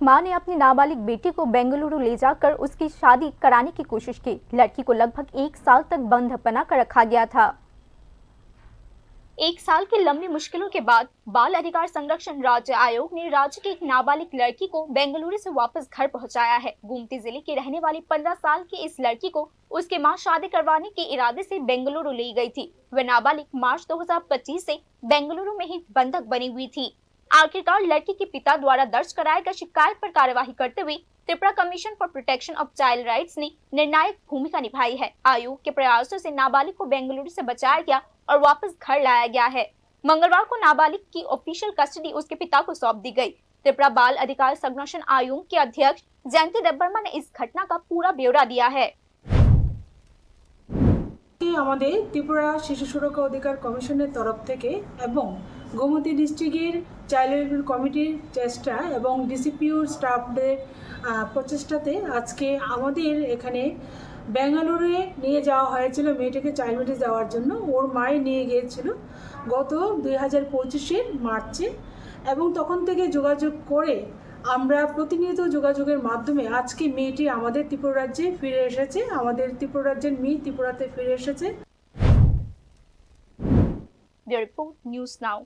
मां ने अपनी नाबालिग बेटी को बेंगलुरु ले जाकर उसकी शादी कराने की कोशिश की। लड़की को लगभग 1 साल तक बंधक बनाकर रखा गया था। 1 साल की लंबी मुश्किलों के बाद बाल अधिकार संरक्षण राज्य आयोग ने राज्य की एक नाबालिग लड़की को बेंगलुरु से वापस घर पहुंचाया है। गोमती जिले की रहने वाली 15 साल की इस लड़की को उसके मां शादी करवाने के इरादे से बेंगलुरु ले गई थी। वह नाबालिग मार्च 2025 से बेंगलुरु में ही बंधक बनी हुई थी। आखिरकार लड़की के पिता द्वारा दर्ज कराए गए शिकायत पर कार्यवाही करते हुए Tripura commission for protection of child rights ने निर्णायक भूमिका निभाई है। आयोग के प्रयासों से नाबालिग को बेंगलुरु से बचाया गया और वापस घर लाया गया है। मंगलवार को नाबालिग की ऑफिशियल कस्टडी उसके पिता को सौंप दी गई। त्रिपुरा बाल अधिकार संरक्षण आयोग के अध्यक्ष जयंती देबबर्मा ने इस घटना का पूरा ब्यौरा दिया है। আমাদের ত্রিপুরা শিশু সুরক্ষা অধিকার কমিশনের তরফ থেকে এবং গোমতী ডিস্ট্রিক্টের চাইল্ড ওয়েলফেয়ার কমিটির চেষ্টা এবং ডিসিপিউর স্টাফদের প্রচেষ্টাতে আজকে আমাদের এখানে বেঙ্গালুরুয়ে নিয়ে যাওয়া হয়েছিল মেয়েটাকে চাইল্ড বেডে যাওয়ার জন্য। ওর মাই নিয়ে গিয়েছিল গত 2025-এর মার্চে এবং তখন থেকে যোগাযোগ করে আমরা প্রতিনিয়ত যোগাযোগের মাধ্যমে আজকে মেয়েটি আমাদের ত্রিপুরা রাজ্যে ফিরে এসেছে। আমাদের ত্রিপুরা রাজ্যের মেয়ে ত্রিপুরাতে ফিরে এসেছে। Bureau report news now.